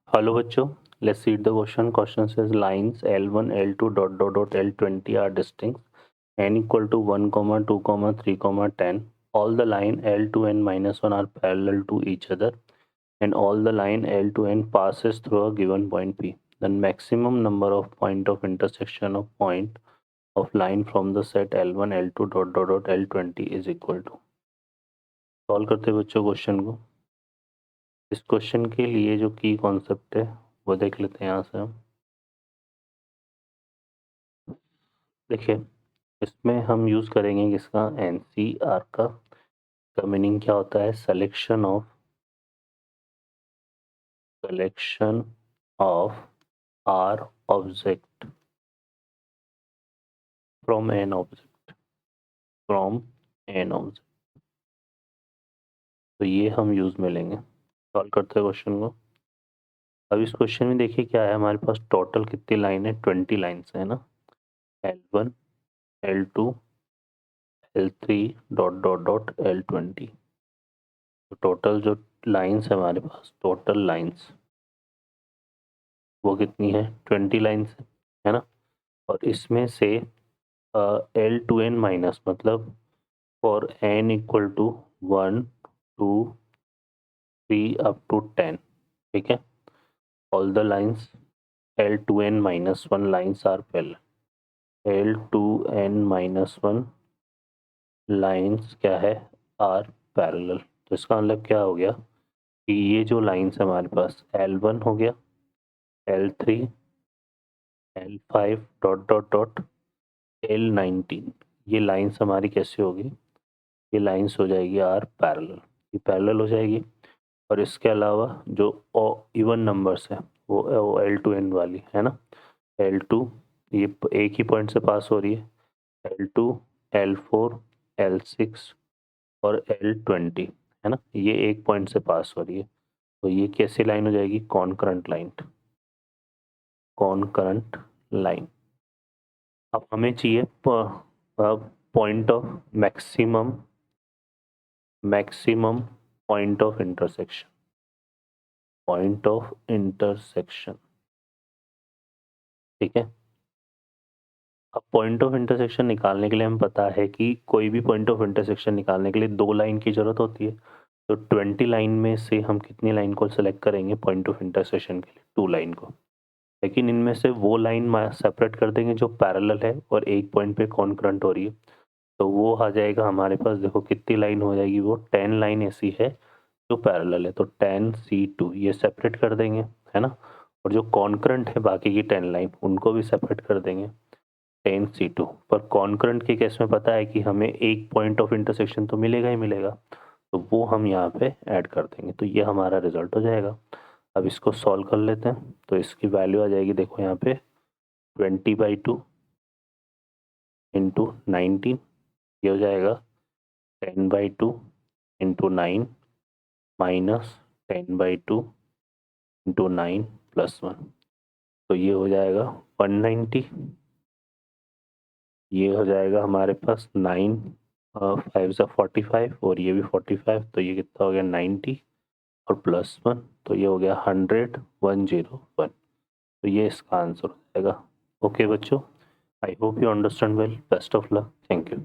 Hello बच्चों, let's see the question. Question says lines L1, L2 dot dot dot L20 are distinct. N equal to 1, 2, 3, 10. All the line L to N minus 1 are parallel to each other, and all the line L to N passes through a given point P. Then maximum number of point of intersection of point of line from the set L1, L2 dot dot dot L20 is equal to. Solve करते हैं बच्चों question को। इस question के लिए जो की concept है वो देख लेते हैं यहाँ से हम। देखिए इसमें हम यूज़ करेंगे किसका, एनसीआर का मीनिंग क्या होता है, selection of R object from N object तो ये हम यूज़ में लेंगे। सॉल्व करते हैं क्वेश्चन को। अब इस क्वेश्चन में देखिए क्या है, हमारे पास टोटल कितनी लाइन है, 20 लाइन्स है ना, L1, L2, L3 dot dot dot L20। तो टोटल जो लाइन्स है हमारे पास, टोटल लाइन्स वो कितनी है, 20 लाइन्स है ना। और इसमें से L टू N माइनस मतलब for N equal to 1, 2, 3 up to 10, ठीक है। All the lines L to N minus 1 lines are parallel. L to N minus 1 lines क्या है, आर पैरेलल। तो इसका मतलब क्या हो गया कि ये जो लाइन्स है हमारे पास L1 हो गया, L3, L5 dot dot dot L19, ये लाइन्स हमारी कैसे होगी, ये लाइन्स हो जाएगी आर पैरेलल, ये पैरेलल हो जाएगी। और इसके अलावा जो इवन नंबर्स है वो L2 N वाली है ना, L2 ये एक ही पॉइंट से पास हो रही है, L2, L4, L6 और L20 है ना, ये एक पॉइंट से पास हो रही है। तो ये कैसी लाइन हो जाएगी, कॉन्करेंट लाइन। अब हमें चाहिए point of maximum point of intersection, ठीक है। अब पॉइंट ऑफ इंटरसेक्शन निकालने के लिए हमें पता है कि कोई भी पॉइंट ऑफ इंटरसेक्शन निकालने के लिए 2 लाइन की जरूरत होती है। तो 20 लाइन में से हम कितनी लाइन को सेलेक्ट करेंगे पॉइंट ऑफ इंटरसेक्शन के लिए, 2 लाइन को। लेकिन इनमें से वो लाइन सेपरेट कर देंगे जो पैरेलल है और एक पॉइंट पे कॉन्करेंट हो रही है। तो वो आ जाएगा हमारे पास, देखो कितनी लाइन हो जाएगी, वो 10 लाइन ऐसी है जो पैरेलल है। तो 10C2 ये सेपरेट कर देंगे है ना, और जो कॉन्करेंट है बाकी की 10 लाइन उनको भी सेपरेट कर देंगे 10C2। पर कॉन्करेंट के केस में पता है कि हमें एक पॉइंट ऑफ इंटरसेक्शन तो मिलेगा ही मिलेगा, तो वो हम यहाँ पे ऐड कर देंगे। तो ये हमारा रिजल्ट हो जाएगा। अब इसको सॉल्व कर लेते हैं। तो इसकी वैल्यू आ जाएगी, देखो यहाँ पे 20/2 इंटू 19, ये हो जाएगा 10/2 इंटू 9 माइनस 10/2 इंटू 9 प्लस 1। तो ये हो जाएगा 190। ये हो जाएगा हमारे पास 9 5 सा 45 और ये भी 45, तो ये कितना हो गया 90 और प्लस 1, तो ये हो गया 101। तो ये इसका आंसर हो जाएगा। ओके बच्चों, I hope you understand well. Best of luck, thank you.